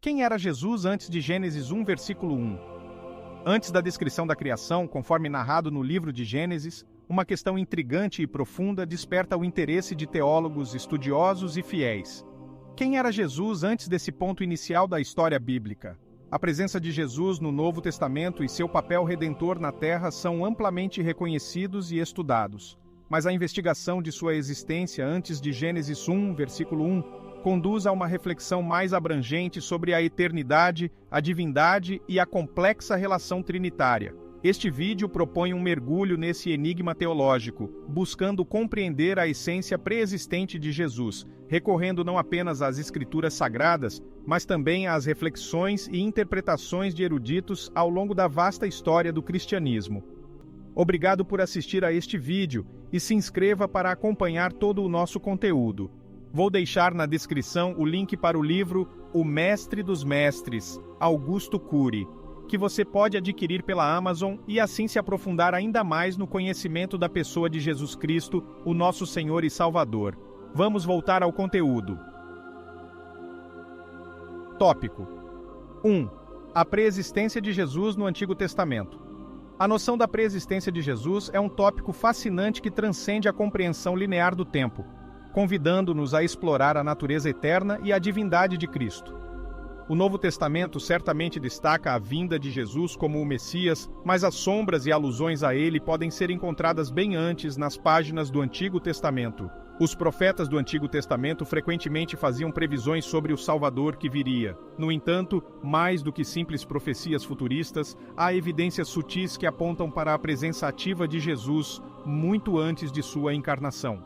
Quem era Jesus antes de Gênesis 1, versículo 1? Antes da descrição da criação, conforme narrado no livro de Gênesis, uma questão intrigante e profunda desperta o interesse de teólogos, estudiosos e fiéis. Quem era Jesus antes desse ponto inicial da história bíblica? A presença de Jesus no Novo Testamento e seu papel redentor na Terra são amplamente reconhecidos e estudados. Mas a investigação de sua existência antes de Gênesis 1, versículo 1, conduz a uma reflexão mais abrangente sobre a eternidade, a divindade e a complexa relação trinitária. Este vídeo propõe um mergulho nesse enigma teológico, buscando compreender a essência pré-existente de Jesus, recorrendo não apenas às escrituras sagradas, mas também às reflexões e interpretações de eruditos ao longo da vasta história do cristianismo. Obrigado por assistir a este vídeo e se inscreva para acompanhar todo o nosso conteúdo. Vou deixar na descrição o link para o livro O Mestre dos Mestres, Augusto Cury, que você pode adquirir pela Amazon e assim se aprofundar ainda mais no conhecimento da pessoa de Jesus Cristo, o nosso Senhor e Salvador. Vamos voltar ao conteúdo. Tópico 1. A pré-existência de Jesus no Antigo Testamento. A noção da pré-existência de Jesus é um tópico fascinante que transcende a compreensão linear do tempo, convidando-nos a explorar a natureza eterna e a divindade de Cristo. O Novo Testamento certamente destaca a vinda de Jesus como o Messias, mas as sombras e alusões a ele podem ser encontradas bem antes nas páginas do Antigo Testamento. Os profetas do Antigo Testamento frequentemente faziam previsões sobre o Salvador que viria. No entanto, mais do que simples profecias futuristas, há evidências sutis que apontam para a presença ativa de Jesus muito antes de sua encarnação.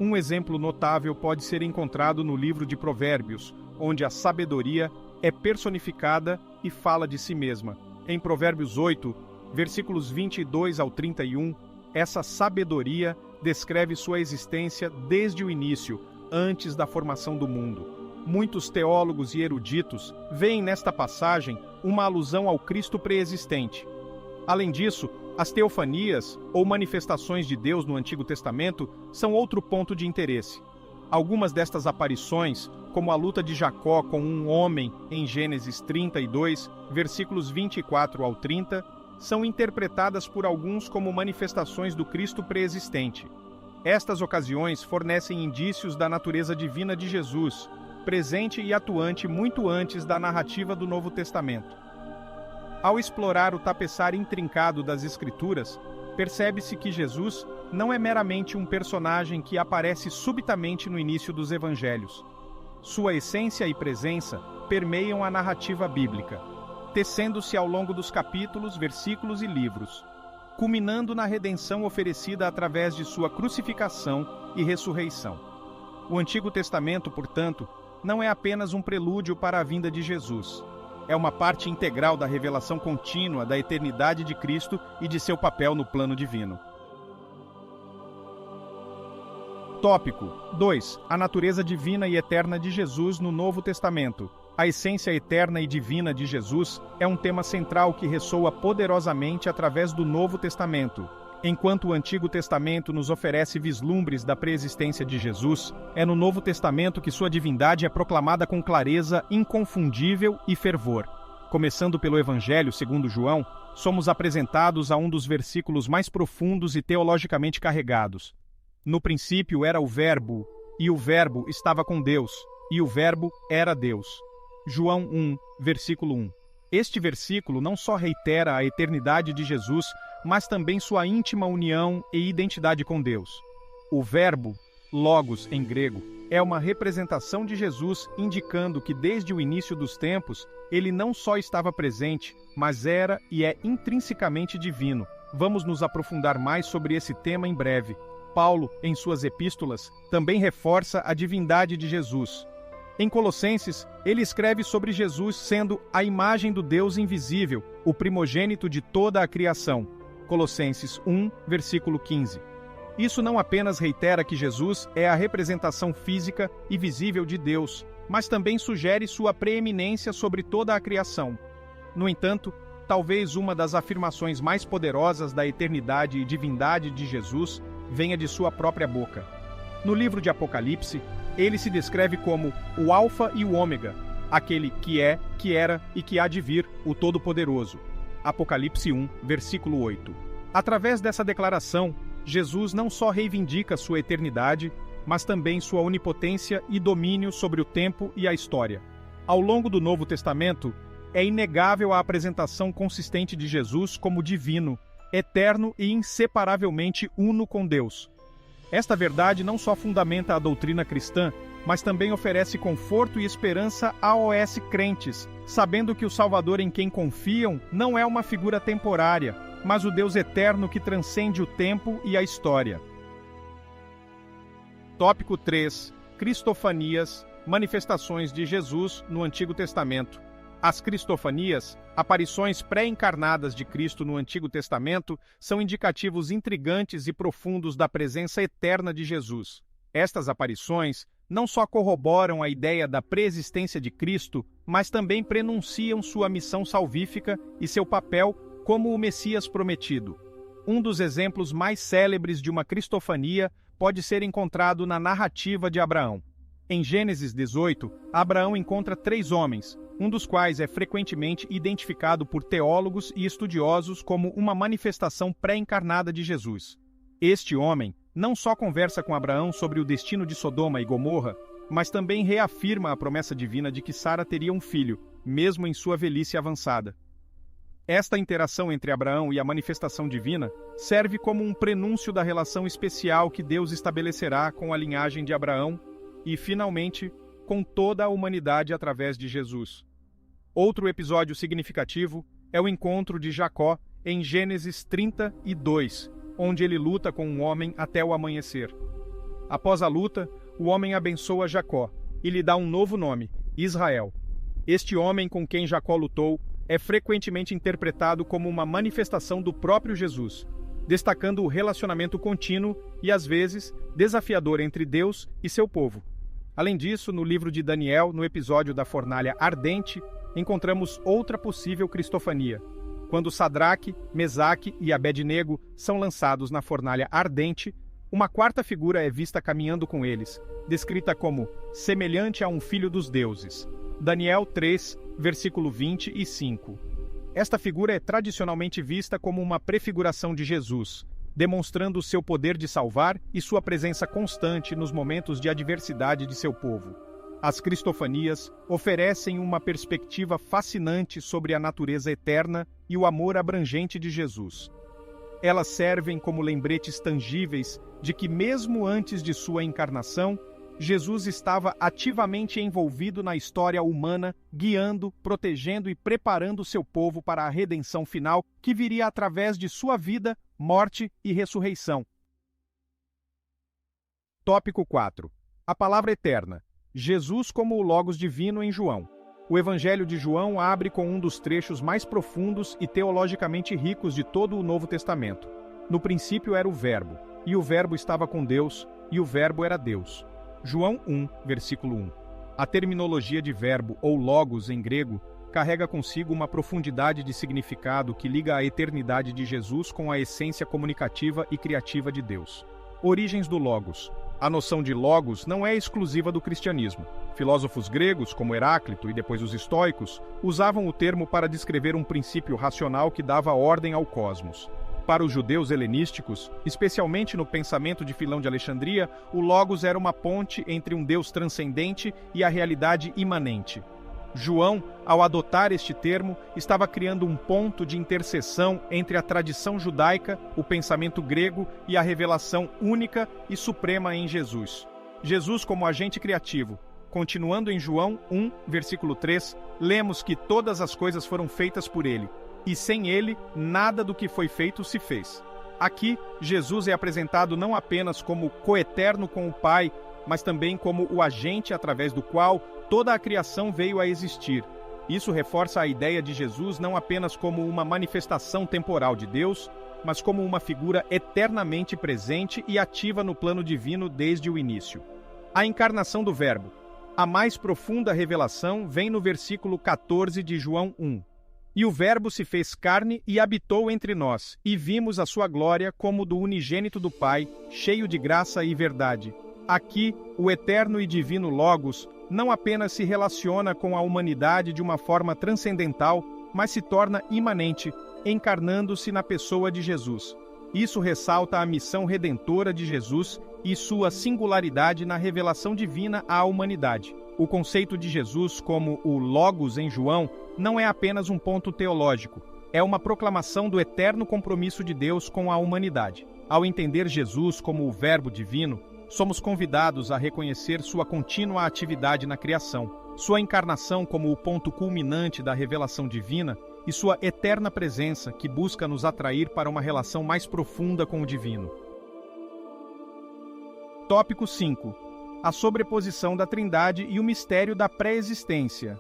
Um exemplo notável pode ser encontrado no livro de Provérbios, onde a sabedoria é personificada e fala de si mesma. Em Provérbios 8, versículos 22 ao 31, essa sabedoria descreve sua existência desde o início, antes da formação do mundo. Muitos teólogos e eruditos veem nesta passagem uma alusão ao Cristo pré-existente. Além disso, as teofanias, ou manifestações de Deus no Antigo Testamento, são outro ponto de interesse. Algumas destas aparições, como a luta de Jacó com um homem em Gênesis 32, versículos 24 ao 30, são interpretadas por alguns como manifestações do Cristo pré-existente. Estas ocasiões fornecem indícios da natureza divina de Jesus, presente e atuante muito antes da narrativa do Novo Testamento. Ao explorar o tapeçário intrincado das Escrituras, percebe-se que Jesus não é meramente um personagem que aparece subitamente no início dos Evangelhos. Sua essência e presença permeiam a narrativa bíblica, tecendo-se ao longo dos capítulos, versículos e livros, culminando na redenção oferecida através de sua crucificação e ressurreição. O Antigo Testamento, portanto, não é apenas um prelúdio para a vinda de Jesus. É uma parte integral da revelação contínua da eternidade de Cristo e de seu papel no plano divino. Tópico 2. A natureza divina e eterna de Jesus no Novo Testamento. A essência eterna e divina de Jesus é um tema central que ressoa poderosamente através do Novo Testamento. Enquanto o Antigo Testamento nos oferece vislumbres da pré-existência de Jesus, é no Novo Testamento que sua divindade é proclamada com clareza inconfundível e fervor. Começando pelo Evangelho segundo João, somos apresentados a um dos versículos mais profundos e teologicamente carregados. No princípio era o Verbo, e o Verbo estava com Deus, e o Verbo era Deus. João 1, versículo 1. Este versículo não só reitera a eternidade de Jesus, mas também sua íntima união e identidade com Deus. O verbo, logos em grego, é uma representação de Jesus, indicando que desde o início dos tempos, ele não só estava presente, mas era e é intrinsecamente divino. Vamos nos aprofundar mais sobre esse tema em breve. Paulo, em suas epístolas, também reforça a divindade de Jesus. Em Colossenses, ele escreve sobre Jesus sendo a imagem do Deus invisível, o primogênito de toda a criação. Colossenses 1, versículo 15. Isso não apenas reitera que Jesus é a representação física e visível de Deus, mas também sugere sua preeminência sobre toda a criação. No entanto, talvez uma das afirmações mais poderosas da eternidade e divindade de Jesus venha de sua própria boca. No livro de Apocalipse, ele se descreve como o Alfa e o Ômega, aquele que é, que era e que há de vir, o Todo-Poderoso. Apocalipse 1, versículo 8. Através dessa declaração, Jesus não só reivindica sua eternidade, mas também sua onipotência e domínio sobre o tempo e a história. Ao longo do Novo Testamento, é inegável a apresentação consistente de Jesus como divino, eterno e inseparavelmente uno com Deus. Esta verdade não só fundamenta a doutrina cristã, mas também oferece conforto e esperança a OS crentes, sabendo que o Salvador em quem confiam não é uma figura temporária, mas o Deus eterno que transcende o tempo e a história. Tópico 3. Cristofanias, manifestações de Jesus no Antigo Testamento. As cristofanias, aparições pré-encarnadas de Cristo no Antigo Testamento, são indicativos intrigantes e profundos da presença eterna de Jesus. Estas aparições não só corroboram a ideia da pré-existência de Cristo, mas também prenunciam sua missão salvífica e seu papel como o Messias prometido. Um dos exemplos mais célebres de uma cristofania pode ser encontrado na narrativa de Abraão. Em Gênesis 18, Abraão encontra 3 homens, um dos quais é frequentemente identificado por teólogos e estudiosos como uma manifestação pré-encarnada de Jesus. Este homem não só conversa com Abraão sobre o destino de Sodoma e Gomorra, mas também reafirma a promessa divina de que Sara teria um filho, mesmo em sua velhice avançada. Esta interação entre Abraão e a manifestação divina serve como um prenúncio da relação especial que Deus estabelecerá com a linhagem de Abraão e, finalmente, com toda a humanidade através de Jesus. Outro episódio significativo é o encontro de Jacó em Gênesis 32, onde ele luta com um homem até o amanhecer. Após a luta, o homem abençoa Jacó e lhe dá um novo nome, Israel. Este homem com quem Jacó lutou é frequentemente interpretado como uma manifestação do próprio Jesus, destacando o relacionamento contínuo e, às vezes, desafiador entre Deus e seu povo. Além disso, no livro de Daniel, no episódio da fornalha ardente, encontramos outra possível cristofania. Quando Sadraque, Mesaque e Abednego são lançados na fornalha ardente, uma quarta figura é vista caminhando com eles, descrita como semelhante a um filho dos deuses. Daniel 3, versículo 25. Esta figura é tradicionalmente vista como uma prefiguração de Jesus, demonstrando seu poder de salvar e sua presença constante nos momentos de adversidade de seu povo. As cristofanias oferecem uma perspectiva fascinante sobre a natureza eterna e o amor abrangente de Jesus. Elas servem como lembretes tangíveis de que, mesmo antes de sua encarnação, Jesus estava ativamente envolvido na história humana, guiando, protegendo e preparando seu povo para a redenção final que viria através de sua vida, morte e ressurreição. Tópico 4. A palavra eterna. Jesus como o Logos divino em João. O Evangelho de João abre com um dos trechos mais profundos e teologicamente ricos de todo o Novo Testamento. No princípio era o Verbo, e o Verbo estava com Deus, e o Verbo era Deus. João 1, versículo 1. A terminologia de verbo ou logos em grego carrega consigo uma profundidade de significado que liga a eternidade de Jesus com a essência comunicativa e criativa de Deus. Origens do logos. A noção de logos não é exclusiva do cristianismo. Filósofos gregos, como Heráclito e depois os estoicos, usavam o termo para descrever um princípio racional que dava ordem ao cosmos. Para os judeus helenísticos, especialmente no pensamento de Filão de Alexandria, o Logos era uma ponte entre um Deus transcendente e a realidade imanente. João, ao adotar este termo, estava criando um ponto de interseção entre a tradição judaica, o pensamento grego e a revelação única e suprema em Jesus. Jesus como agente criativo. Continuando em João 1, versículo 3, lemos que todas as coisas foram feitas por ele, e sem ele, nada do que foi feito se fez. Aqui, Jesus é apresentado não apenas como coeterno com o Pai, mas também como o agente através do qual toda a criação veio a existir. Isso reforça a ideia de Jesus não apenas como uma manifestação temporal de Deus, mas como uma figura eternamente presente e ativa no plano divino desde o início. A encarnação do Verbo. A mais profunda revelação vem no versículo 14 de João 1. E o Verbo se fez carne e habitou entre nós, e vimos a sua glória como do unigênito do Pai, cheio de graça e verdade. Aqui, o eterno e divino Logos não apenas se relaciona com a humanidade de uma forma transcendental, mas se torna imanente, encarnando-se na pessoa de Jesus. Isso ressalta a missão redentora de Jesus e sua singularidade na revelação divina à humanidade. O conceito de Jesus como o Logos em João não é apenas um ponto teológico, é uma proclamação do eterno compromisso de Deus com a humanidade. Ao entender Jesus como o Verbo divino, somos convidados a reconhecer sua contínua atividade na criação, sua encarnação como o ponto culminante da revelação divina e sua eterna presença que busca nos atrair para uma relação mais profunda com o divino. Tópico 5. A sobreposição da Trindade e o mistério da pré-existência.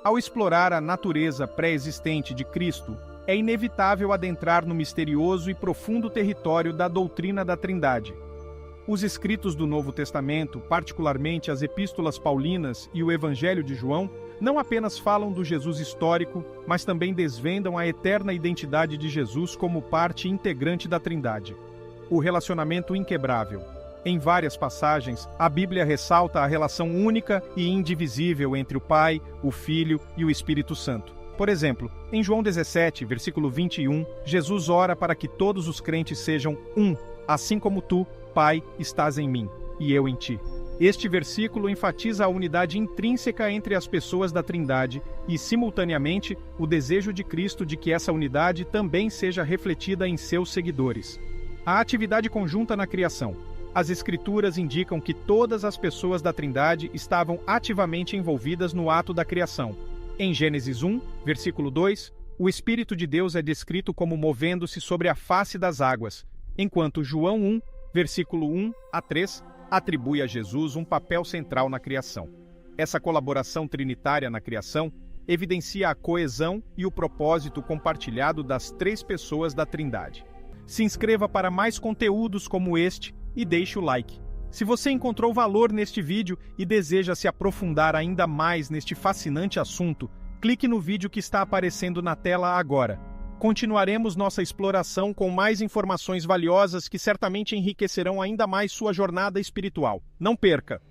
Ao explorar a natureza pré-existente de Cristo, é inevitável adentrar no misterioso e profundo território da doutrina da Trindade. Os escritos do Novo Testamento, particularmente as Epístolas Paulinas e o Evangelho de João, não apenas falam do Jesus histórico, mas também desvendam a eterna identidade de Jesus como parte integrante da Trindade. O relacionamento inquebrável. Em várias passagens, a Bíblia ressalta a relação única e indivisível entre o Pai, o Filho e o Espírito Santo. Por exemplo, em João 17, versículo 21, Jesus ora para que todos os crentes sejam um, assim como tu, Pai, estás em mim, e eu em ti. Este versículo enfatiza a unidade intrínseca entre as pessoas da Trindade e, simultaneamente, o desejo de Cristo de que essa unidade também seja refletida em seus seguidores. A atividade conjunta na criação. As Escrituras indicam que todas as pessoas da Trindade estavam ativamente envolvidas no ato da criação. Em Gênesis 1, versículo 2, o Espírito de Deus é descrito como movendo-se sobre a face das águas, enquanto João 1, versículo 1 a 3, atribui a Jesus um papel central na criação. Essa colaboração trinitária na criação evidencia a coesão e o propósito compartilhado das três pessoas da Trindade. Se inscreva para mais conteúdos como este e deixe o like. Se você encontrou valor neste vídeo e deseja se aprofundar ainda mais neste fascinante assunto, clique no vídeo que está aparecendo na tela agora. Continuaremos nossa exploração com mais informações valiosas que certamente enriquecerão ainda mais sua jornada espiritual. Não perca!